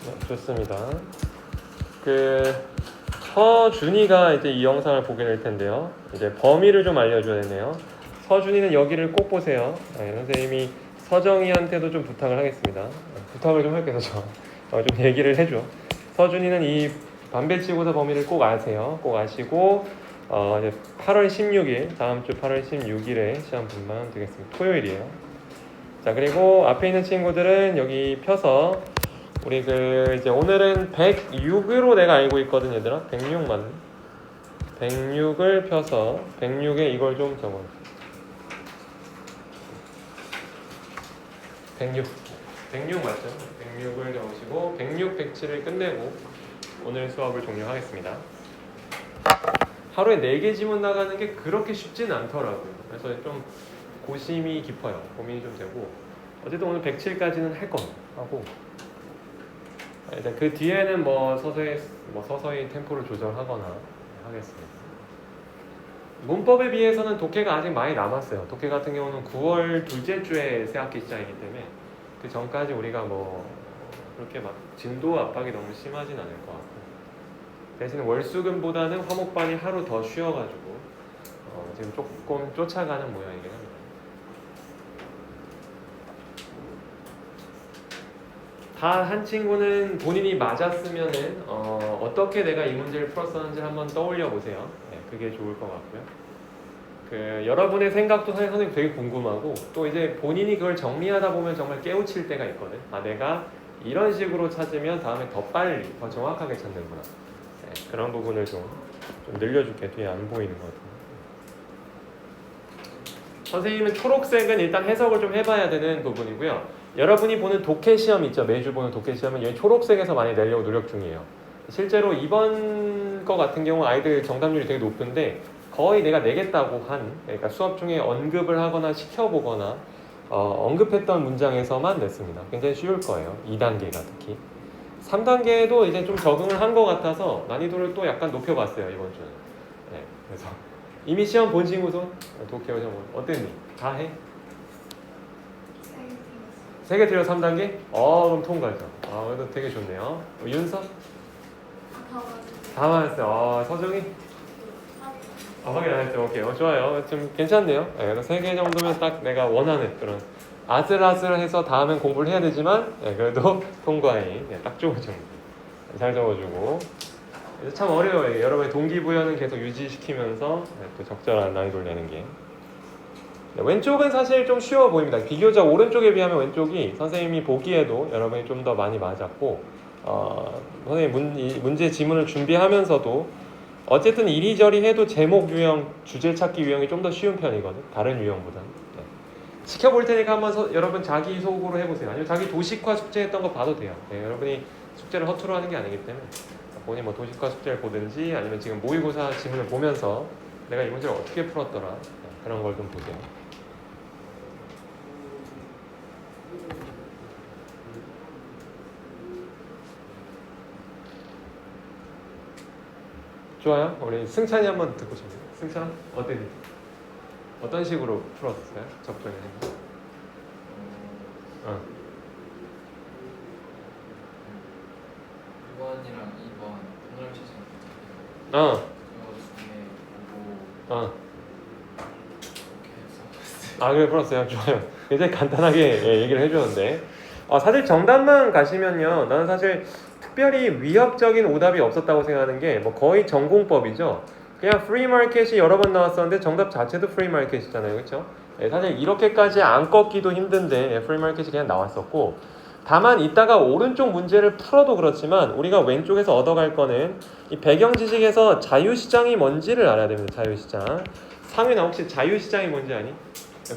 네, 좋습니다. 서준이가 이제 이 영상을 보게 될 텐데요. 이제 범위를 좀 알려줘야 되네요. 서준이는 여기를 꼭 보세요. 네, 선생님이 서정이한테도 좀 부탁을 하겠습니다. 부탁을 좀 할게요, 좀 얘기를 해줘. 서준이는 이 반배치고사 범위를 꼭 아세요. 꼭 아시고 이제 8월 16일 다음 주 8월 16일에 시험 분만 되겠습니다. 토요일이에요. 자, 그리고 앞에 있는 친구들은 여기 펴서 우리 이제 오늘은 106으로 내가 알고 있거든, 얘들아. 106 맞네. 106을 펴서 106에 이걸 좀 적어. 106 맞죠? 106을 적으시고 106, 107을 끝내고 오늘 수업을 종료하겠습니다. 하루에 4개 지문 나가는 게 그렇게 쉽지는 않더라고요. 그래서 좀 고심이 깊어요. 고민이 좀 되고 어쨌든 오늘 107까지는 할 겁니다. 하고 일단 그 뒤에는 서서히 템포를 조절하거나 하겠습니다. 문법에 비해서는 독해가 아직 많이 남았어요. 독해 같은 경우는 9월 둘째 주에 새학기 시작이기 때문에 그 전까지 우리가 그렇게 막 진도 압박이 너무 심하진 않을 것 같고 대신 월수금보다는 화목반이 하루 더 쉬어가지고 지금 조금 쫓아가는 모양이긴 합니다. 다 한 친구는 본인이 맞았으면은 어떻게 내가 이 문제를 풀었었는지 한번 떠올려 보세요. 네, 그게 좋을 것 같고요. 여러분의 생각도 선생님 되게 궁금하고 또 이제 본인이 그걸 정리하다 보면 정말 깨우칠 때가 있거든. 내가 이런 식으로 찾으면 다음에 더 빨리, 더 정확하게 찾는구나. 네, 그런 부분을 좀 늘려줄게. 뒤에 안 보이는 것 같아요. 선생님은 초록색은 일단 해석을 좀 해봐야 되는 부분이고요. 여러분이 보는 독해 시험 있죠? 매주 보는 독해 시험은 여기 초록색에서 많이 내려고 노력 중이에요. 실제로 이번 거 같은 경우 아이들 정답률이 되게 높은데 거의 내가 내겠다고 그러니까 수업 중에 언급을 하거나 시켜보거나 언급했던 문장에서만 냈습니다. 굉장히 쉬울 거예요. 2단계가 특히. 3단계도 이제 좀 적응을 한 것 같아서 난이도를 또 약간 높여봤어요, 이번 주는. 네, 그래서 이미 시험 본 친구 손? 독해 시험 어땠니? 다 해? 3개 틀려 3단계? 그럼 통과죠. 그래도 되게 좋네요. 윤서? 다 맞았어요. 서정이? 확인 안 했죠. 오케이. 좋아요. 좀 괜찮네요. 네, 3개 정도면 딱 내가 원하는 그런 아슬아슬해서 다음엔 공부를 해야 되지만 그래도 통과에 딱 좋은 정도. 잘 적어주고. 참 어려워요. 여러분의 동기부여는 계속 유지시키면서 또 적절한 난이도를 내는 게. 왼쪽은 사실 좀 쉬워 보입니다. 비교적 오른쪽에 비하면 왼쪽이 선생님이 보기에도 여러분이 좀 더 많이 맞았고 선생님 문제 지문을 준비하면서도 어쨌든 이리저리 해도 제목 유형, 주제 찾기 유형이 좀 더 쉬운 편이거든. 다른 유형보다는. 네. 시켜볼 테니까 한번 여러분 자기 속으로 해보세요. 아니면 자기 도식화 숙제했던 거 봐도 돼요. 네, 여러분이 숙제를 허투루 하는 게 아니기 때문에 본인 도식화 숙제를 보든지 아니면 지금 모의고사 지문을 보면서 내가 이 문제를 어떻게 풀었더라 그런 걸 좀 보세요. 좋아요. 우리 승찬이 한번 듣고 싶네요. 승찬 어땠니? 어떤 식으로 풀었어요? 접근을 했나요? 1번이랑 2번 통렬 시즌 어. 그거 중에 보고 이렇게 해서 그래 풀었어요. 좋아요. 굉장히 간단하게 얘기를 해주는데 사실 정답만 가시면요. 나는 사실 특별히 위협적인 오답이 없었다고 생각하는 게 거의 전공법이죠. 그냥 프리마켓이 여러 번 나왔었는데 정답 자체도 프리마켓이잖아요. 그렇죠? 사실 이렇게까지 안 꺾기도 힘든데 프리마켓이 그냥 나왔었고 다만 이따가 오른쪽 문제를 풀어도 그렇지만 우리가 왼쪽에서 얻어갈 거는 이 배경 지식에서 자유시장이 뭔지를 알아야 됩니다. 자유시장. 상윤아 혹시 자유시장이 뭔지 아니?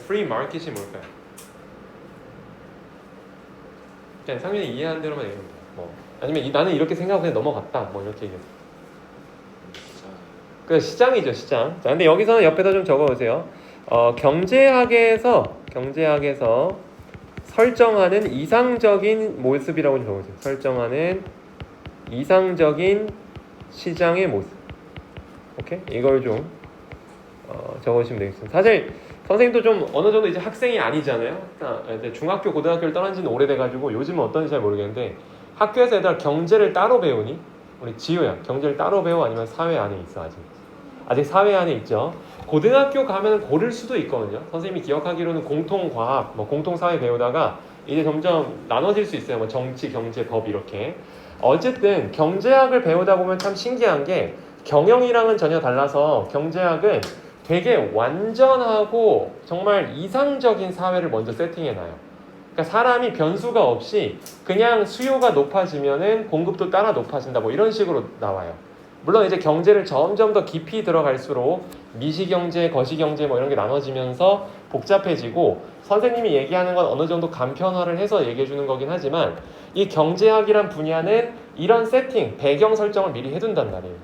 프리마켓이 뭘까요? 그냥 상윤이 이해하는 대로만 얘기합니다. 아니면 나는 이렇게 생각하고 그냥 넘어갔다. 이렇게 얘기해서. 그 시장이죠, 시장. 자, 근데 여기서는 옆에다 좀 적어보세요. 경제학에서 설정하는 이상적인 모습이라고 좀 적어보세요. 설정하는 이상적인 시장의 모습. 오케이? 이걸 좀 적으시면 되겠습니다. 사실 선생님도 좀 어느 정도 이제 학생이 아니잖아요. 이제 중학교, 고등학교를 떠난 지는 오래돼가지고 요즘은 어떤지 잘 모르겠는데 학교에서 얘들아 경제를 따로 배우니? 우리 지우야 경제를 따로 배워 아니면 사회 안에 있어 아직 사회 안에 있죠. 고등학교 가면 고를 수도 있거든요. 선생님이 기억하기로는 공통과학, 뭐 공통사회 배우다가 이제 점점 나눠질 수 있어요. 뭐 정치, 경제, 법 이렇게. 어쨌든 경제학을 배우다 보면 참 신기한 게 경영이랑은 전혀 달라서 경제학은 되게 완전하고 정말 이상적인 사회를 먼저 세팅해놔요. 그러니까 사람이 변수가 없이 그냥 수요가 높아지면은 공급도 따라 높아진다 뭐 이런 식으로 나와요. 물론 이제 경제를 점점 더 깊이 들어갈수록 미시경제, 거시경제 뭐 이런 게 나눠지면서 복잡해지고 선생님이 얘기하는 건 어느 정도 간편화를 해서 얘기해 주는 거긴 하지만 이 경제학이란 분야는 이런 세팅, 배경 설정을 미리 해둔단 말이에요.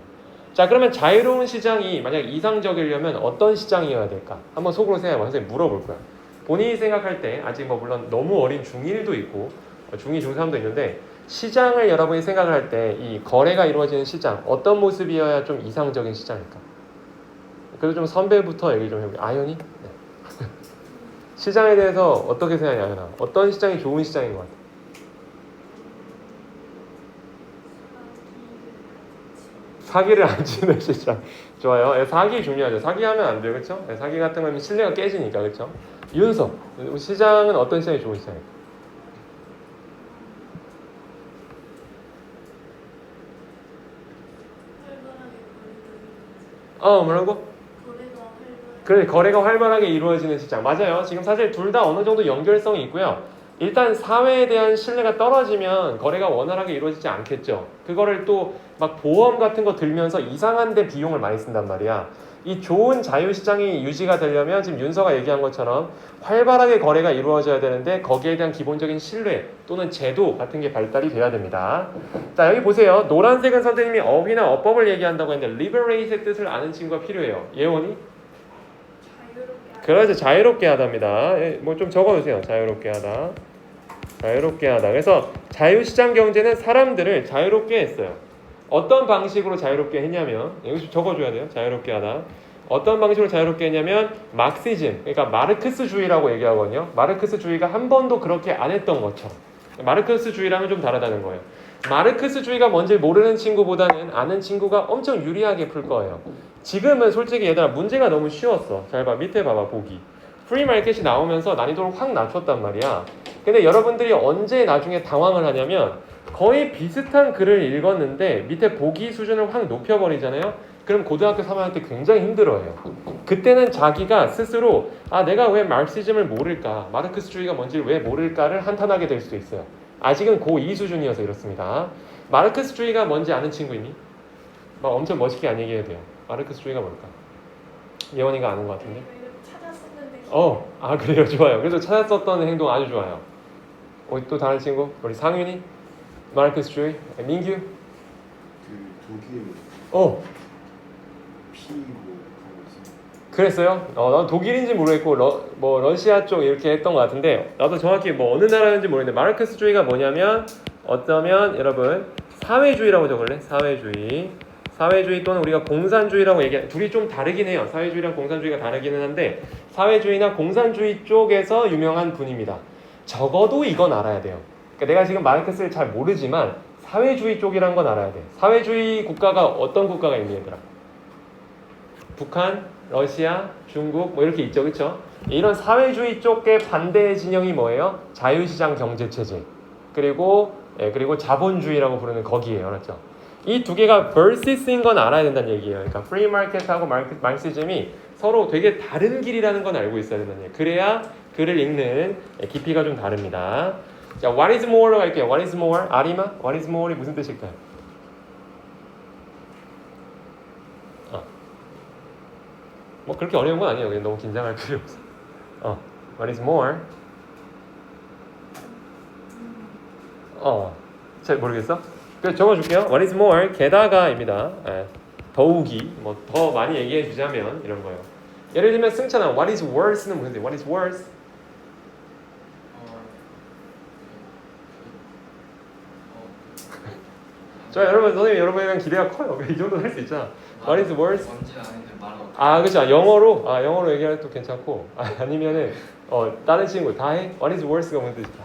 자 그러면 자유로운 시장이 만약 이상적이려면 어떤 시장이어야 될까? 한번 속으로 생각해봐. 선생님 물어볼 거야. 본인이 생각할 때 아직 뭐 물론 너무 어린 중1도 있고 중2, 중3도 있는데 시장을 여러분이 생각을 할 때 이 거래가 이루어지는 시장 어떤 모습이어야 좀 이상적인 시장일까? 그래도 좀 선배부터 얘기 좀 해볼게요. 아연이? 네. 시장에 대해서 어떻게 생각해 아연아? 어떤 시장이 좋은 시장인 것 같아? 사기를 안 치는 시장. 좋아요. 사기 중요하죠. 사기하면 안 돼요. 그렇죠? 사기 같은 거면 신뢰가 깨지니까. 그렇죠? 윤석. 시장은 어떤 시장이 좋은 시장일까? 뭐라고? 그래, 거래가 활발하게 이루어지는 시장. 맞아요. 지금 사실 둘 다 어느 정도 연결성이 있고요. 일단 사회에 대한 신뢰가 떨어지면 거래가 원활하게 이루어지지 않겠죠. 그거를 또 막 보험 같은 거 들면서 이상한 데 비용을 많이 쓴단 말이야. 이 좋은 자유시장이 유지가 되려면 지금 윤서가 얘기한 것처럼 활발하게 거래가 이루어져야 되는데 거기에 대한 기본적인 신뢰 또는 제도 같은 게 발달이 돼야 됩니다. 자 여기 보세요. 노란색은 선생님이 어휘나 어법을 얘기한다고 했는데 liberate의 뜻을 아는 친구가 필요해요. 예원이? 그래서 자유롭게 하답니다. 뭐 좀 적어주세요. 자유롭게 하다. 자유롭게 하다. 그래서 자유시장 경제는 사람들을 자유롭게 했어요. 어떤 방식으로 자유롭게 했냐면 여기 적어줘야 돼요. 자유롭게 하다. 어떤 방식으로 자유롭게 했냐면 막시즘, 그러니까 마르크스주의라고 얘기하거든요. 마르크스주의가 한 번도 그렇게 안 했던 것처럼. 마르크스주의랑은 좀 다르다는 거예요. 마르크스주의가 뭔지 모르는 친구보다는 아는 친구가 엄청 유리하게 풀 거예요. 지금은 솔직히 얘들아 문제가 너무 쉬웠어. 잘 봐. 밑에 봐봐. 보기. 프리마켓이 나오면서 난이도를 확 낮췄단 말이야. 근데 여러분들이 언제 나중에 당황을 하냐면 거의 비슷한 글을 읽었는데 밑에 보기 수준을 확 높여버리잖아요. 그럼 고등학교 3학년 때 굉장히 힘들어해요. 그때는 자기가 스스로 내가 왜 말시즘을 모를까, 마르크스주의가 뭔지 왜 모를까를 한탄하게 될 수도 있어요. 아직은 고2 수준이어서 이렇습니다. 마르크스주의가 뭔지 아는 친구 있니? 막 엄청 멋있게 안 얘기해도 돼요. 마르크스주의가 뭘까? 예원이가 아는 것 같은데? 그래요. 좋아요. 그래서 찾았었던 행동 아주 좋아요. 또 다른 친구? 우리 상윤이? 마르크스주의? 민규? 독일 피뭐 그랬어요? 난 독일인지 모르겠고 러시아 쪽 이렇게 했던 것 같은데 나도 정확히 뭐 어느 나라인지 모르겠는데 마르크스주의가 뭐냐면 어쩌면 여러분 사회주의라고 적을래? 사회주의 또는 우리가 공산주의라고 둘이 좀 다르긴 해요. 사회주의랑 공산주의가 다르기는 한데 사회주의나 공산주의 쪽에서 유명한 분입니다. 적어도 이건 알아야 돼요. 그러니까 내가 지금 마르크스를 잘 모르지만 사회주의 쪽이란 건 알아야 돼. 사회주의 국가가 어떤 국가가 있니 얘들아? 북한, 러시아, 중국 뭐 이렇게 있죠. 그렇죠? 이런 사회주의 쪽의 반대 진영이 뭐예요? 자유시장 경제체제 그리고 자본주의라고 부르는 거기에요. 알았죠? 이 두 개가 versus인 건 알아야 된다는 얘기예요. 그러니까 프리 마켓하고 마르크시즘이 서로 되게 다른 길이라는 건 알고 있어야 된다는 얘기예요. 그래야 글을 읽는 깊이가 좀 다릅니다. 자, what is more로 갈게요. what is more? 아리마? what is more이 무슨 뜻일까요? 뭐 그렇게 어려운 건 아니에요. 그냥 너무 긴장할 필요 없어. what is more? 잘 모르겠어? 그래서 적어줄게요. what is more? 게다가입니다. 더욱이 뭐 더 많이 얘기해 주자면 이런 거예요. 예를 들면 승찬아, what is worse는 무슨 뜻이야? what is worse? 자, 여러분 선생님 여러분에 대한 기대가 커요. 이 정도는 할 수 있잖아. what is worse? 뭔지는 아는데 말을 그렇죠. 영어로 얘기할 때 괜찮고 아니면은 다른 친구 다 해. what is worse가 무슨 뜻일까?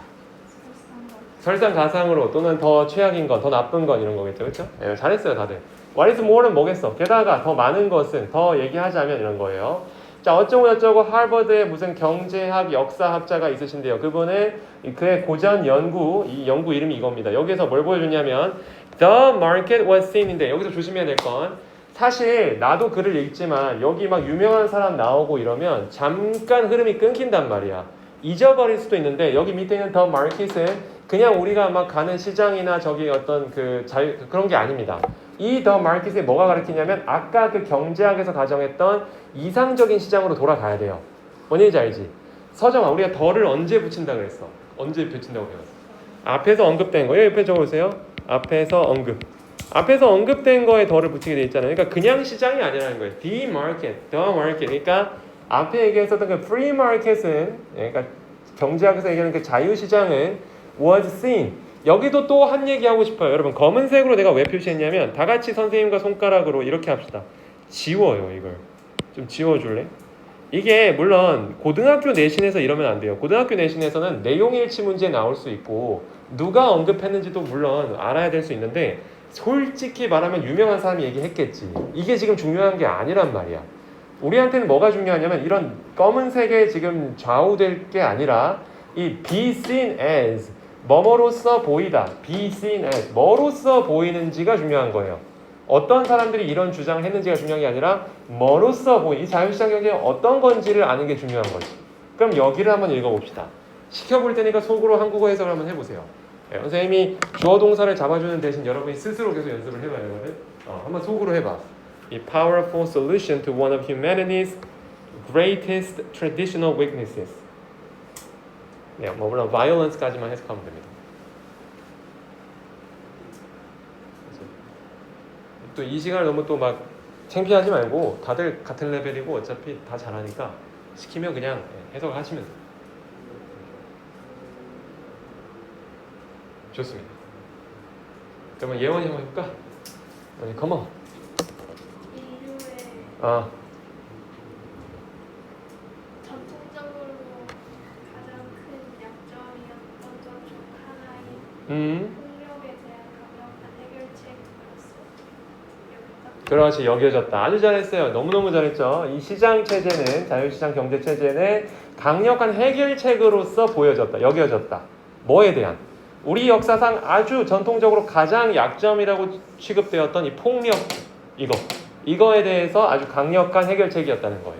설상가상으로 또는 더 최악인 건, 더 나쁜 건 이런 거겠죠, 그렇죠? 예, 잘했어요, 다들. What is more는 뭐겠어? 게다가 더 많은 것은 더 얘기하자면 이런 거예요. 자, 어쩌고 저쩌고 하버드의 무슨 경제학 역사학자가 있으신데요. 그분은 그의 고전 연구, 이 연구 이름이 이겁니다. 여기서 뭘 보여주냐면 The market was seen인데 여기서 조심해야 될 건 사실 나도 글을 읽지만 여기 막 유명한 사람 나오고 이러면 잠깐 흐름이 끊긴단 말이야. 잊어버릴 수도 있는데 여기 밑에 있는 The market은 그냥 우리가 막 가는 시장이나 저기 어떤 그런 게 아닙니다. 이 The market이 뭐가 가르치냐면 아까 그 경제학에서 가정했던 이상적인 시장으로 돌아가야 돼요. 뭔지 알지? 서정아, 우리가 더를 언제 붙인다 그랬어? 언제 붙인다고 배웠어? 앞에서 언급된 거. 여기 옆에 적어보세요. 앞에서 언급. 앞에서 언급된 거에 더를 붙이게 돼 있잖아요. 그러니까 그냥 시장이 아니라는 거예요. The market, the market. 그러니까 앞에 얘기했었던 그 free market은, 그러니까 경제학에서 얘기하는 그 자유시장은 was seen. 여기도 또 한 얘기 하고 싶어요. 여러분, 검은색으로 내가 왜 표시했냐면 다 같이 선생님과 손가락으로 이렇게 합시다. 지워요, 이걸. 좀 지워줄래? 이게 물론 고등학교 내신에서 이러면 안 돼요. 고등학교 내신에서는 내용일치 문제 나올 수 있고 누가 언급했는지도 물론 알아야 될 수 있는데 솔직히 말하면 유명한 사람이 얘기했겠지. 이게 지금 중요한 게 아니란 말이야. 우리한테는 뭐가 중요하냐면 이런 검은색에 지금 좌우될 게 아니라 이 be seen as 뭐뭐로써 보이다. be seen as 뭐로써 보이는지가 중요한 거예요. 어떤 사람들이 이런 주장을 했는지가 중요한 게 아니라 뭐로써 보이 이 자유시장 경제가 어떤 건지를 아는 게 중요한 거지. 그럼 여기를 한번 읽어봅시다. 시켜볼 테니까 속으로 한국어 해석을 한번 해보세요. 네, 선생님이 주어 동사를 잡아주는 대신 여러분이 스스로 계속 연습을 해봐요. 여러분. 한번 속으로 해봐. A powerful solution to one of humanity's greatest traditional weaknesses. 네, 뭐 물론 violence까지만 해석하면 됩니다. 또 이 시간을 너무 또 막 창피하지 말고 다들 같은 레벨이고 어차피 다 잘하니까 시키면 그냥 해석을 하시면 돼요. 좋습니다. 그러면 예원이 한번 해볼까? 예원이 컴온. 인류의 아, 전통적으로 가장 큰 약점이었던 것 중 하나인 폭력에 대한 강력한 해결책으로서 그렇지, 여겨졌다. 아주 잘했어요. 너무너무 잘했죠. 이 시장 체제는, 자유시장 경제 체제는 강력한 해결책으로서 보여졌다. 여겨졌다. 뭐에 대한? 우리 역사상 아주 전통적으로 가장 약점이라고 취급되었던 이 폭력, 이거에 대해서 아주 강력한 해결책이었다는 거예요.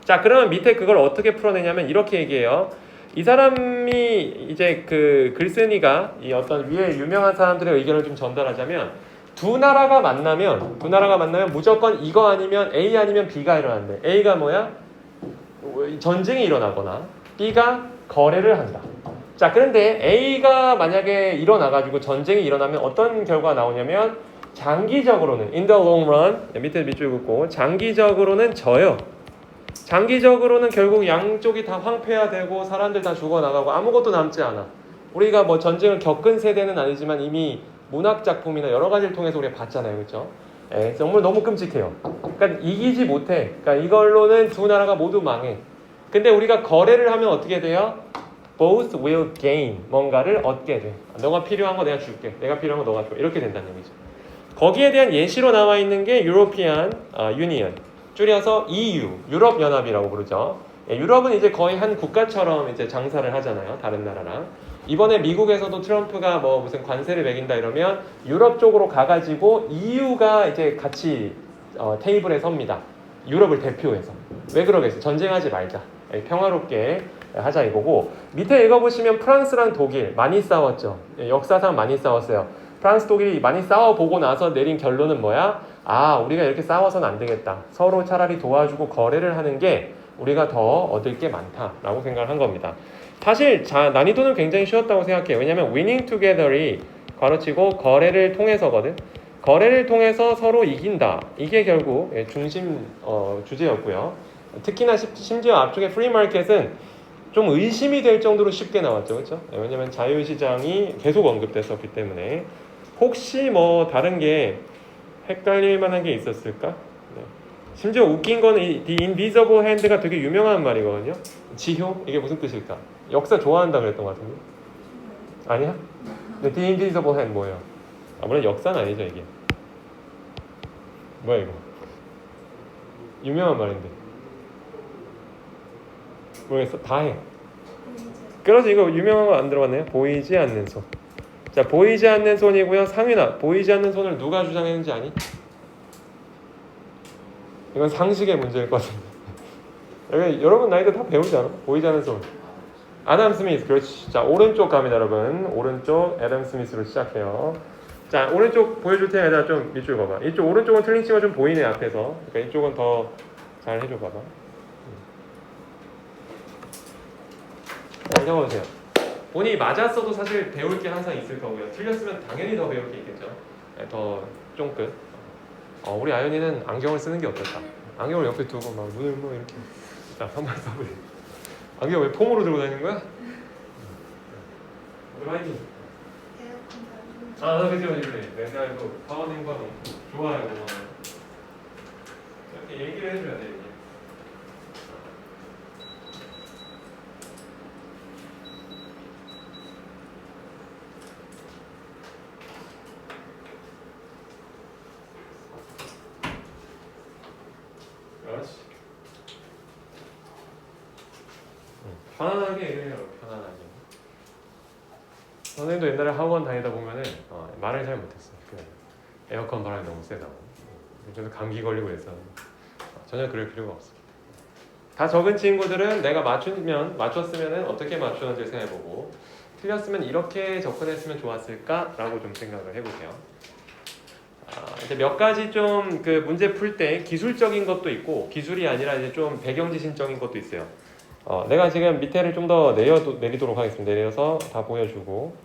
자, 그러면 밑에 그걸 어떻게 풀어내냐면 이렇게 얘기해요. 이 사람이 이제 그 글쓴이가 이 어떤 위에 유명한 사람들의 의견을 좀 전달하자면 두 나라가 만나면 무조건 이거 아니면 A 아니면 B가 일어난대. A가 뭐야? 전쟁이 일어나거나 B가 거래를 한다. 자, 그런데 A가 만약에 일어나가지고 전쟁이 일어나면 어떤 결과가 나오냐면 장기적으로는 in the long run 밑에 밑줄 긋고 장기적으로는 져요. 장기적으로는 결국 양쪽이 다 황폐화되고 사람들 다 죽어나가고 아무것도 남지 않아. 우리가 뭐 전쟁을 겪은 세대는 아니지만 이미 문학 작품이나 여러 가지를 통해서 우리가 봤잖아요, 그렇죠? 정말 너무 끔찍해요. 그러니까 이기지 못해. 그러니까 이걸로는 두 나라가 모두 망해. 근데 우리가 거래를 하면 어떻게 돼요? Both will gain. 뭔가를 얻게 돼. 너가 필요한 거 내가 줄게. 내가 필요한 거 너가 줘. 이렇게 된다는 얘기죠. 거기에 대한 예시로 나와 있는 게 European Union. 줄여서 EU, 유럽 연합이라고 부르죠. 유럽은 이제 거의 한 국가처럼 이제 장사를 하잖아요. 다른 나라랑. 이번에 미국에서도 트럼프가 뭐 무슨 관세를 매긴다 이러면 유럽 쪽으로 가가지고 EU가 이제 같이 테이블에 섭니다. 유럽을 대표해서. 왜 그러겠어요? 전쟁하지 말자. 평화롭게 하자 이거고. 밑에 읽어보시면 프랑스랑 독일 많이 싸웠죠. 역사상 많이 싸웠어요. 프랑스, 독일이 많이 싸워보고 나서 내린 결론은 뭐야? 아, 우리가 이렇게 싸워서는 안 되겠다. 서로 차라리 도와주고 거래를 하는 게 우리가 더 얻을 게 많다라고 생각을 한 겁니다. 사실 난이도는 굉장히 쉬웠다고 생각해요. 왜냐하면 winning together이 괄호치고 거래를 통해서거든. 거래를 통해서 서로 이긴다. 이게 결국 중심 주제였고요. 특히나 심지어 앞쪽에 free market은 좀 의심이 될 정도로 쉽게 나왔죠, 그렇죠? 왜냐하면 자유시장이 계속 언급됐었기 때문에 혹시 뭐 다른 게 헷갈릴 만한 게 있었을까? 네. 심지어 웃긴 거는 이 The Invisible Hand가 되게 유명한 말이거든요. 지효? 이게 무슨 뜻일까? 역사 좋아한다 그랬던 것 같은데. 아니야? The invisible hand 뭐예요? 아 물론 역사는 아니죠 이게. 뭐야 이거? 유명한 말인데. 모르겠어. 다 해. 그래서 이거 유명한 거 안 들어봤네요. 보이지 않는 손. 자, 보이지 않는 손이고요. 상윤아, 보이지 않는 손을 누가 주장했는지 아니? 이건 상식의 문제일 것 같은데. 여기 여러분 나이도 다 배우지 않아? 보이지 않는 손. 아담 스미스, 그렇지. 자, 오른쪽 갑니다, 여러분. 오른쪽 애덤 스미스로 시작해요. 자, 오른쪽 보여줄 테니까 얘들아 좀 밑줄 봐봐. 이쪽 오른쪽은 틀린 친구가 좀 보이네 앞에서. 그러니까 이쪽은 더 잘 해줘 봐봐. 자, 적어보세요. 본인이 맞았어도 사실 배울 게 항상 있을 거고요. 틀렸으면 당연히 더 배울 게 있겠죠. 네, 더 쫑긋. 우리 아연이는 안경을 쓰는 게 어떨까? 안경을 옆에 두고 막 눈을 뭐 이렇게. 자, 한번 써보세요. 안경 왜 폼으로 들고 다니는 거야? 우리 화이팅. 아, 그치. 내가 이거 파워닝 거 좋아요. 이렇게 얘기를 해줘야 돼. 이게. 그렇지. 편안하게 얘기해요. 편안하게. 선생님도 옛날에 학원 다니다 보면은 말을 잘 못했어요. 에어컨 바람이 너무 세다고. 저도 감기 걸리고 해서 전혀 그럴 필요가 없습니다. 다 적은 친구들은 내가 맞췄으면은 어떻게 맞추는지 생각해보고 틀렸으면 이렇게 접근했으면 좋았을까라고 좀 생각을 해보세요. 이제 몇 가지 좀 그 문제 풀 때 기술적인 것도 있고 기술이 아니라 이제 좀 배경 지식적인 것도 있어요. 내가 지금 밑에를 좀 더 내리도록 하겠습니다. 내려서 다 보여주고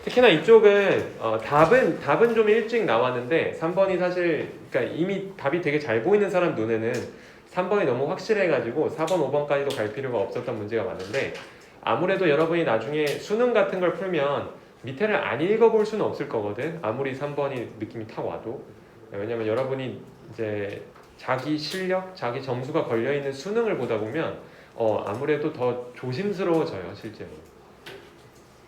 특히나 이쪽은 답은 좀 일찍 나왔는데 3번이 사실 그러니까 이미 답이 되게 잘 보이는 사람 눈에는 3번이 너무 확실해가지고 4번, 5번까지도 갈 필요가 없었던 문제가 많은데 아무래도 여러분이 나중에 수능 같은 걸 풀면 밑에를 안 읽어볼 수는 없을 거거든. 아무리 3번이 느낌이 탁 와도. 왜냐면 여러분이 이제 자기 실력, 자기 점수가 걸려있는 수능을 보다 보면 아무래도 더 조심스러워져요, 실제로.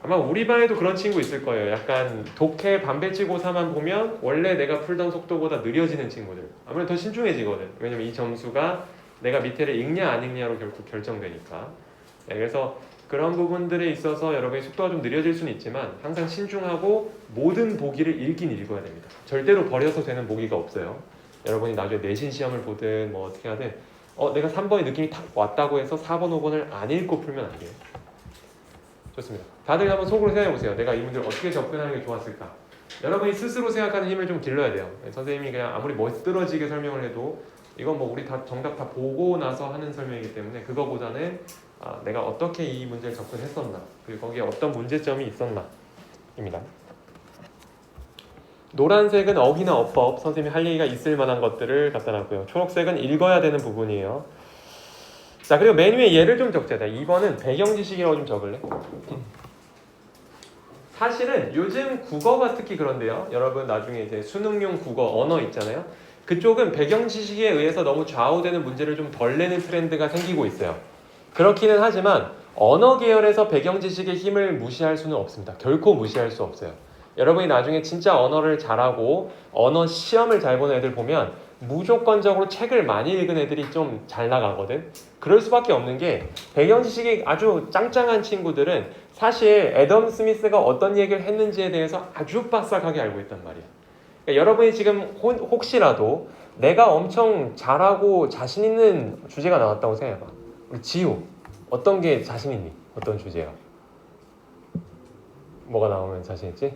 아마 우리 반에도 그런 친구 있을 거예요. 약간 독해 반배치고사만 보면 원래 내가 풀던 속도보다 느려지는 친구들. 아무래도 더 신중해지거든. 왜냐면 이 점수가 내가 밑에를 읽냐 안 읽냐로 결국 결정되니까. 그래서 그런 부분들에 있어서 여러분의 속도가 좀 느려질 수는 있지만 항상 신중하고 모든 보기를 읽긴 읽어야 됩니다. 절대로 버려서 되는 보기가 없어요. 여러분이 나중에 내신 시험을 보든 뭐 어떻게 하든 내가 3번의 느낌이 탁 왔다고 해서 4번, 5번을 안 읽고 풀면 안 돼요. 좋습니다. 다들 한번 속으로 생각해보세요. 내가 이 문제를 어떻게 접근하는 게 좋았을까? 여러분이 스스로 생각하는 힘을 좀 길러야 돼요. 선생님이 그냥 아무리 멋들어지게 설명을 해도 이건 뭐 우리 다 정답 다 보고 나서 하는 설명이기 때문에 그거보다는 내가 어떻게 이 문제를 접근했었나 그리고 거기에 어떤 문제점이 있었나 입니다. 노란색은 어휘나 어법, 선생님이 할 얘기가 있을 만한 것들을 갖다 놨고요. 초록색은 읽어야 되는 부분이에요. 자, 그리고 맨 위에 얘를 좀 적자. 2번은 배경지식이라고 좀 적을래? 사실은 요즘 국어가 특히 그런데요. 여러분 나중에 이제 수능용 국어 언어 있잖아요. 그쪽은 배경지식에 의해서 너무 좌우되는 문제를 좀 덜 내는 트렌드가 생기고 있어요. 그렇기는 하지만 언어 계열에서 배경지식의 힘을 무시할 수는 없습니다. 결코 무시할 수 없어요. 여러분이 나중에 진짜 언어를 잘하고 언어 시험을 잘 보는 애들 보면 무조건적으로 책을 많이 읽은 애들이 좀 잘 나가거든. 그럴 수밖에 없는 게 배경지식이 아주 짱짱한 친구들은 사실 애덤 스미스가 어떤 얘기를 했는지에 대해서 아주 빠삭하게 알고 있단 말이야. 그러니까 여러분이 지금 혹시라도 내가 엄청 잘하고 자신 있는 주제가 나왔다고 생각해봐. 우리 지우 어떤 게 자신 있니? 어떤 주제야? 뭐가 나오면 자신 있지?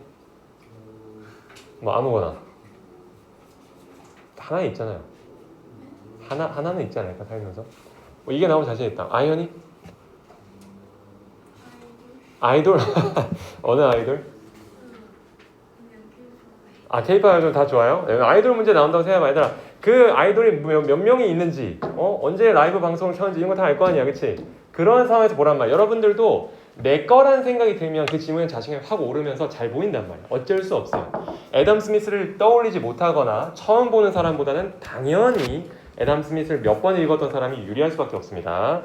뭐 아무거나 하나 있잖아요. 하나는 있지 않을까 살면서? 뭐 이게 나오면 자신 있다. 아이언이? 아이돌? 어느 아이돌? K-pop 아이돌 다 좋아요? 아이돌 문제 나온다고 생각해봐. 얘들아 그 아이돌이 몇 명이 있는지 언제 라이브 방송을 켰는지 이런 거 다 알 거 아니야, 그치? 그런 상황에서 보란 말이야. 여러분들도 내 거란 생각이 들면 그 질문에 자신감이 확 오르면서 잘 보인단 말이야. 어쩔 수 없어요. 애덤 스미스를 떠올리지 못하거나 처음 보는 사람보다는 당연히 애덤 스미스를 몇 번 읽었던 사람이 유리할 수밖에 없습니다.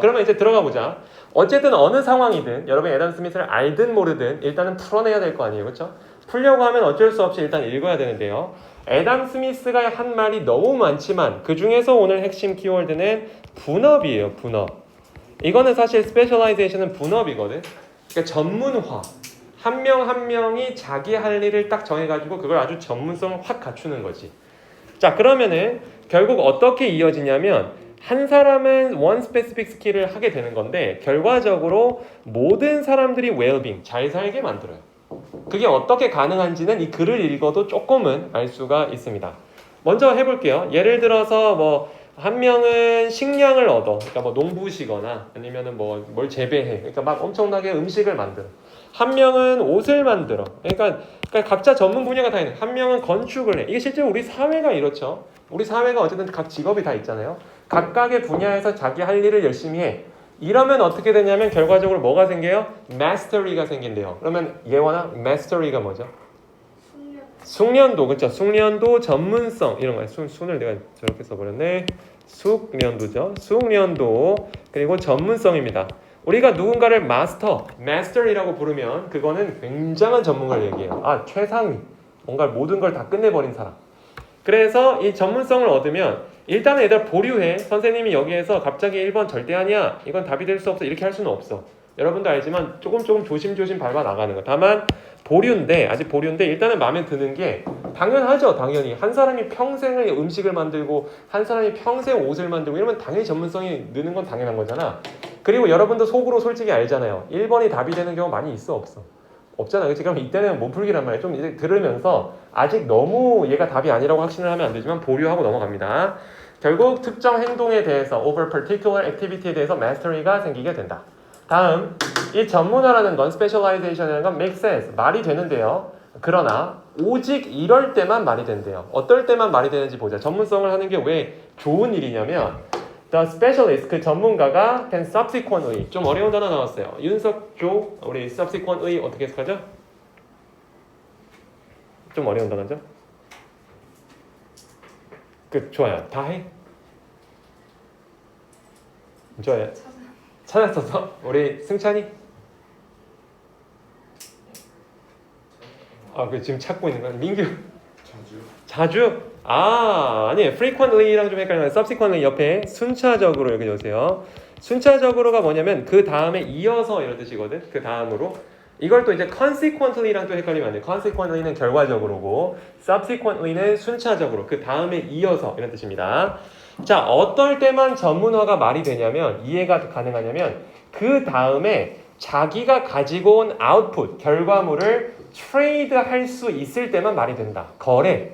그러면 이제 들어가 보자. 어쨌든 어느 상황이든 여러분이 애덤 스미스를 알든 모르든 일단은 풀어내야 될 거 아니에요. 그렇죠? 풀려고 하면 어쩔 수 없이 일단 읽어야 되는데요. 애덤 스미스가 한 말이 너무 많지만 그 중에서 오늘 핵심 키워드는 분업이에요. 분업. 이거는 사실 스페셜라이제이션은 분업이거든. 그러니까 전문화. 한 명 한 명이 자기 할 일을 딱 정해가지고 그걸 아주 전문성을 확 갖추는 거지. 자, 그러면은 결국 어떻게 이어지냐면 한 사람은 one specific skill을 하게 되는 건데 결과적으로 모든 사람들이 well-being, 잘 살게 만들어요. 그게 어떻게 가능한지는 이 글을 읽어도 조금은 알 수가 있습니다. 먼저 해볼게요. 예를 들어서 뭐 한 명은 식량을 얻어, 그러니까 뭐 농부시거나 아니면은 뭐 뭘 재배해, 그러니까 막 엄청나게 음식을 만들어. 한 명은 옷을 만들어. 그러니까 각자 전문 분야가 다 있는. 한 명은 건축을 해. 이게 실제로 우리 사회가 이렇죠. 우리 사회가 어쨌든 각 직업이 다 있잖아요. 각각의 분야에서 자기 할 일을 열심히 해. 이러면 어떻게 되냐면 결과적으로 뭐가 생겨요? mastery가 생긴대요. 그러면 예원아, mastery가 뭐죠? 숙련도, 그렇죠? 숙련도, 전문성 이런 거예요. 순을 내가 저렇게 써버렸네. 숙련도죠. 숙련도 그리고 전문성입니다. 우리가 누군가를 master이라고 부르면 그거는 굉장한 전문가를 얘기해요. 최상위, 뭔가 모든 걸 다 끝내버린 사람. 그래서 이 전문성을 얻으면 일단은 얘들 보류해. 선생님이 여기에서 갑자기 1번 절대 아니야, 이건 답이 될 수 없어, 이렇게 할 수는 없어. 여러분도 알지만 조금 조심조심 밟아 나가는 거. 다만 보류인데, 아직 보류인데 일단은 마음에 드는 게 당연하죠. 당연히 한 사람이 평생을 음식을 만들고 한 사람이 평생 옷을 만들고 이러면 당연히 전문성이 느는 건 당연한 거잖아. 그리고 여러분도 속으로 솔직히 알잖아요. 1번이 답이 되는 경우 많이 있어, 없어? 없잖아. 그치? 그럼 이때는 몸풀기란 말이야. 좀 이제 들으면서 아직 너무 얘가 답이 아니라고 확신을 하면 안 되지만 보류하고 넘어갑니다. 결국 특정 행동에 대해서 over particular activity에 대해서 mastery가 생기게 된다. 다음, 이 전문화라는 건 specialization이라는 건 make sense, 말이 되는데요. 그러나 오직 이럴 때만 말이 된대요. 어떨 때만 말이 되는지 보자. 전문성을 하는 게 왜 좋은 일이냐면 The specialist, 그 전문가가 can subsequently, 좀 어려운 단어 나왔어요. 윤석 조, 우리 subsequently 어떻게 해석하죠? 좀 어려운 단어죠? 좋아요. 다 해? 좋아요. 찾았어서 우리 승찬이? 지금 찾고 있는 거야. 민규? 자주? 아니에요. frequently랑 좀 헷갈려요. subsequently 옆에 순차적으로 여기 오세요. 순차적으로가 뭐냐면 그 다음에 이어서 이런 뜻이거든. 그 다음으로. 이걸 또 이제 consequently랑 또 헷갈리면 안 돼요. consequently는 결과적으로고 subsequently는 순차적으로, 그 다음에 이어서 이런 뜻입니다. 자, 어떨 때만 전문화가 말이 되냐면, 이해가 가능하냐면 그 다음에 자기가 가지고 온 아웃풋, 결과물을 트레이드 할 수 있을 때만 말이 된다. 거래.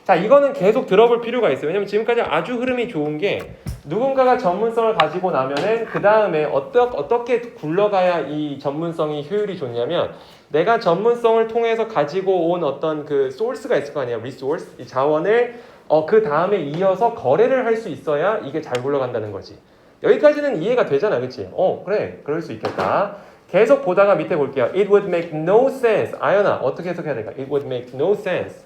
자, 이거는 계속 들어볼 필요가 있어요. 왜냐면 지금까지 아주 흐름이 좋은 게 누군가가 전문성을 가지고 나면은 그 다음에 어떻게 굴러가야 이 전문성이 효율이 좋냐면 내가 전문성을 통해서 가지고 온 어떤 그 소스가 있을 거 아니에요. 리소스, 이 자원을 그 다음에 이어서 거래를 할 수 있어야 이게 잘 굴러간다는 거지. 여기까지는 이해가 되잖아, 그치? 그래, 그럴 수 있겠다. 계속 보다가 밑에 볼게요. It would make no sense. 아연아, 어떻게 해석해야 될까? It would make no sense.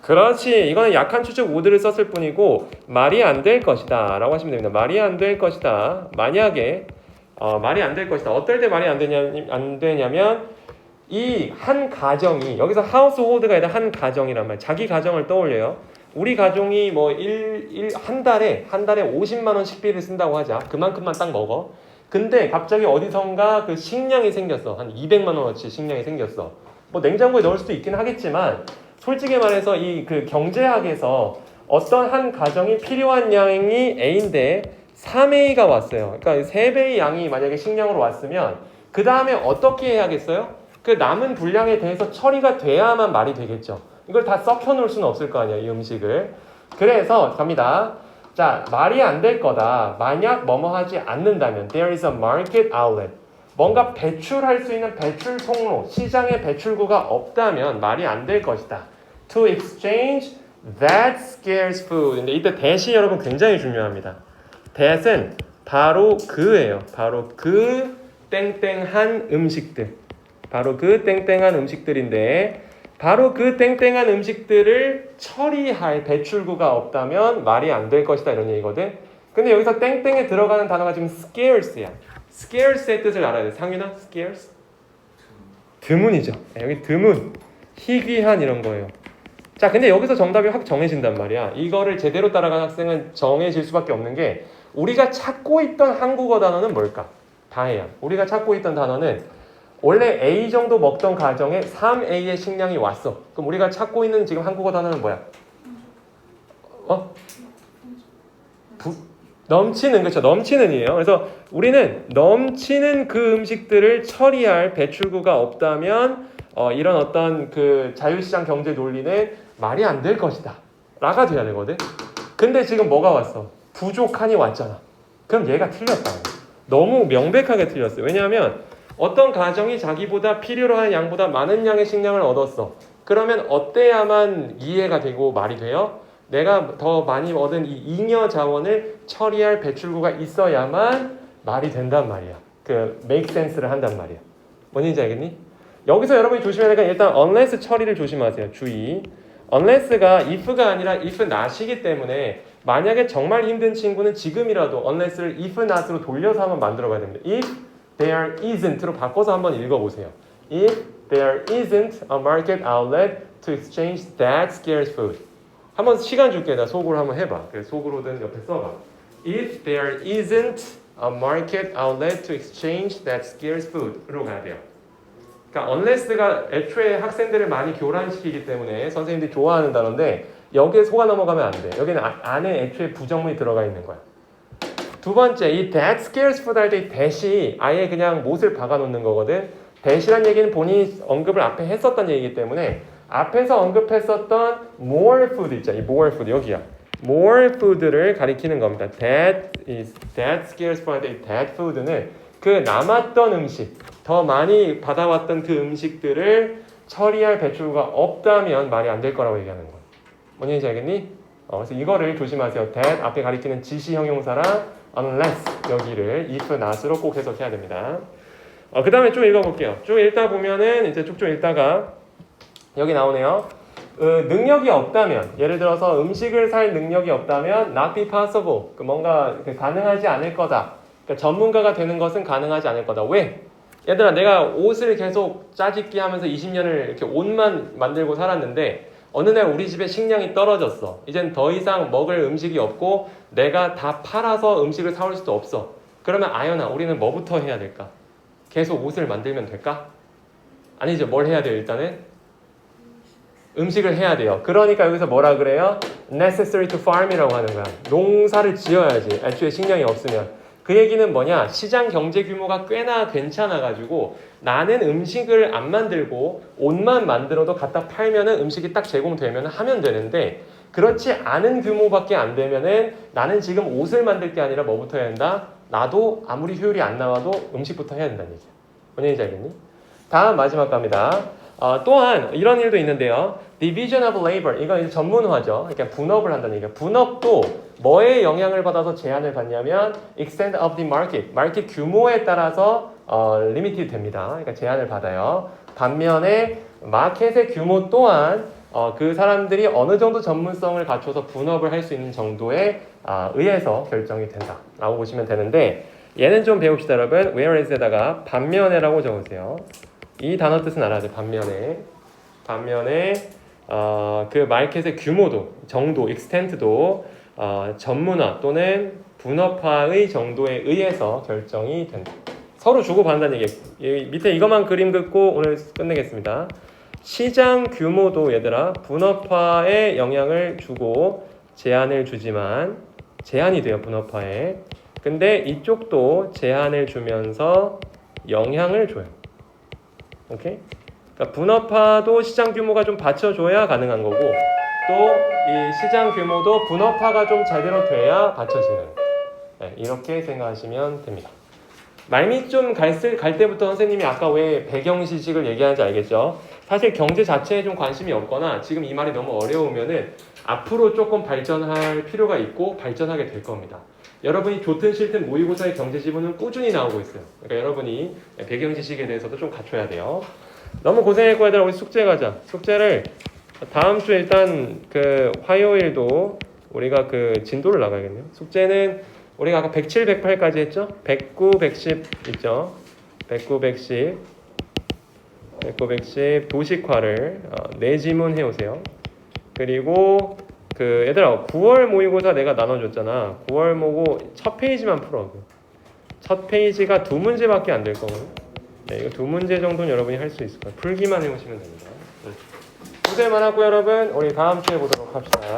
그렇지. 이거는 약한 추측 would를 썼을 뿐이고 말이 안 될 것이다 라고 하시면 됩니다. 말이 안 될 것이다. 만약에 말이 안 될 것이다. 어떨 때 말이 안 되냐면 이 한 가정이, 여기서 household가 아니라 한 가정이란 말이야. 자기 가정을 떠올려요. 우리 가정이 뭐 한 달에 50만 원 식비를 쓴다고 하자. 그만큼만 딱 먹어. 근데 갑자기 어디선가 그 식량이 생겼어. 한 200만 원어치 식량이 생겼어. 뭐 냉장고에 넣을 수도 있긴 하겠지만 솔직히 말해서 이 그 경제학에서 어떤 한 가정이 필요한 양이 A인데 3A가 왔어요. 그러니까 3배의 양이 만약에 식량으로 왔으면 그 다음에 어떻게 해야겠어요? 그 남은 분량에 대해서 처리가 돼야만 말이 되겠죠. 이걸 다 썩혀 놓을 수는 없을 거 아니야, 이 음식을. 그래서 갑니다. 자, 말이 안 될 거다. 만약 뭐뭐 하지 않는다면 there is a market outlet. 뭔가 배출할 수 있는 배출 통로, 시장의 배출구가 없다면 말이 안 될 것이다. To exchange that scarce food. 근데 이때 that이 여러분 굉장히 중요합니다. that은 바로 그예요. 바로 그 땡땡한 음식들. 바로 그 땡땡한 음식들인데 바로 그 땡땡한 음식들을 처리할 배출구가 없다면 말이 안 될 것이다 이런 얘기거든. 근데 여기서 땡땡에 들어가는 단어가 지금 scarce야. scarce의 뜻을 알아야 돼. 상윤아, scarce? 드문이죠. 여기 드문, 희귀한 이런 거예요. 자, 근데 여기서 정답이 확 정해진단 말이야. 이거를 제대로 따라가는 학생은 정해질 수밖에 없는 게 우리가 찾고 있던 한국어 단어는 뭘까? 다혜야. 우리가 찾고 있던 단어는 원래 A 정도 먹던 가정에 3A의 식량이 왔어. 그럼 우리가 찾고 있는 지금 한국어 단어는 뭐야? 넘치는, 그렇죠. 넘치는이에요. 그래서 우리는 넘치는 그 음식들을 처리할 배출구가 없다면 이런 어떤 그 자유시장 경제 논리는 말이 안 될 것이다. 라가 돼야 되거든. 근데 지금 뭐가 왔어? 부족한이 왔잖아. 그럼 얘가 틀렸다고. 너무 명백하게 틀렸어요. 왜냐하면 어떤 가정이 자기보다 필요로 하는 양보다 많은 양의 식량을 얻었어. 그러면 어때야만 이해가 되고 말이 돼요? 내가 더 많이 얻은 이 잉여 자원을 처리할 배출구가 있어야만 말이 된단 말이야. 그 make sense를 한단 말이야. 뭔지 알겠니? 여기서 여러분이 조심해야 되니까 일단 unless 처리를 조심하세요. 주의. unless가 if가 아니라 if not이기 때문에 만약에 정말 힘든 친구는 지금이라도 unless를 if not으로 돌려서 한번 만들어 봐야 됩니다. if there isn't로 바꿔서 한번 읽어보세요. If there isn't a market outlet to exchange that scarce food. 한번 시간 줄게. 나 속으로 한번 해봐. 그래서 속으로든 옆에 써봐. If there isn't a market outlet to exchange that scarce food로 가야 돼요. 그러니까 unless가 애초에 학생들을 많이 교란시키기 때문에 선생님들이 좋아하는 단어인데 여기에 속아 넘어가면 안 돼. 여기는 안에 애초에 부정문이 들어가 있는 거야. 두 번째, 이 that scarce food 할 때 이 that이 아예 그냥 못을 박아놓는 거거든. that이란 얘기는 본인이 언급을 앞에 했었던 얘기이기 때문에 앞에서 언급했었던 more food 있잖아. 이 more food 여기야. more food를 가리키는 겁니다. that scarce food 할 때 이 that food는 그 남았던 음식, 더 많이 받아왔던 그 음식들을 처리할 배출구가 없다면 말이 안 될 거라고 얘기하는 거야. 뭔지 알겠니? 그래서 이거를 조심하세요. that 앞에 가리키는 지시 형용사랑 unless 여기를 if not으로 꼭 해석해야 됩니다. 그 다음에 쭉 읽어볼게요. 쭉 읽다 보면은 이제 쭉쭉 읽다가 여기 나오네요. 능력이 없다면, 예를 들어서 음식을 살 능력이 없다면 not be possible, 뭔가 가능하지 않을 거다. 그러니까 전문가가 되는 것은 가능하지 않을 거다. 왜? 얘들아, 내가 옷을 계속 짜집기 하면서 20년을 이렇게 옷만 만들고 살았는데 어느 날 우리 집에 식량이 떨어졌어. 이젠 더 이상 먹을 음식이 없고 내가 다 팔아서 음식을 사올 수도 없어. 그러면 아연아, 우리는 뭐부터 해야 될까? 계속 옷을 만들면 될까? 아니죠. 뭘 해야 돼요? 일단은 음식을 해야 돼요. 그러니까 여기서 뭐라 그래요? necessary to farm이라고 하는 거야. 농사를 지어야지. 애초에 식량이 없으면. 그 얘기는 뭐냐? 시장 경제 규모가 꽤나 괜찮아가지고 나는 음식을 안 만들고 옷만 만들어도 갖다 팔면은 음식이 딱 제공되면 하면 되는데 그렇지 않은 규모밖에 안 되면은 나는 지금 옷을 만들 게 아니라 뭐부터 해야 된다? 나도 아무리 효율이 안 나와도 음식부터 해야 된다는 얘기야. 뭔 얘기인지 알겠니? 다음 마지막 갑니다. 또한 이런 일도 있는데요. Division of labor. 이건 이제 전문화죠. 그러니까 분업을 한다는 얘기예요. 분업도 뭐에 영향을 받아서 제한을 받냐면 extent of the market. 마켓 규모에 따라서 리미티드 됩니다. 그러니까 제한을 받아요. 반면에 마켓의 규모 또한 그 사람들이 어느 정도 전문성을 갖춰서 분업을 할 수 있는 정도에 의해서 결정이 된다라고 보시면 되는데 얘는 좀 배웁시다 여러분. whereas에다가 반면에라고 적으세요. 이 단어 뜻은 알아야 돼. 반면에 그 마켓의 규모도, 정도, extent도 전문화 또는 분업화의 정도에 의해서 결정이 된다. 서로 주고받는다는 얘기. 밑에 이것만 그림 긋고 오늘 끝내겠습니다. 시장 규모도 얘들아 분업화에 영향을 주고 제한을 주지만 제한이 돼요. 분업화에. 근데 이쪽도 제한을 주면서 영향을 줘요. 오케이? 그러니까 분업화도 시장 규모가 좀 받쳐줘야 가능한 거고 또 이 시장 규모도 분업화가 좀 제대로 돼야 받쳐지는 이렇게 생각하시면 됩니다. 말밑 좀 갈 때부터 선생님이 아까 왜 배경지식을 얘기하는지 알겠죠? 사실 경제 자체에 좀 관심이 없거나 지금 이 말이 너무 어려우면은 앞으로 조금 발전할 필요가 있고 발전하게 될 겁니다. 여러분이 좋든 싫든 모의고사의 경제 지문은 꾸준히 나오고 있어요. 그러니까 여러분이 배경지식에 대해서도 좀 갖춰야 돼요. 너무 고생했고 얘들아 우리 숙제 가자. 숙제를 다음 주에 일단 그 화요일도 우리가 그 진도를 나가야겠네요. 숙제는 우리가 아까 107, 108까지 했죠? 109, 110 있죠? 109, 110 도식화를 4지문 해오세요. 그리고 그 얘들아 9월 모의고사 내가 나눠줬잖아. 9월 모고 첫 페이지만 풀어. 첫 페이지가 2문제밖에 안 될 거거든. 네, 이거 2문제 정도는 여러분이 할 수 있을 거예요. 풀기만 해오시면 됩니다. 고생 많았고 여러분 우리 다음 주에 보도록 합시다.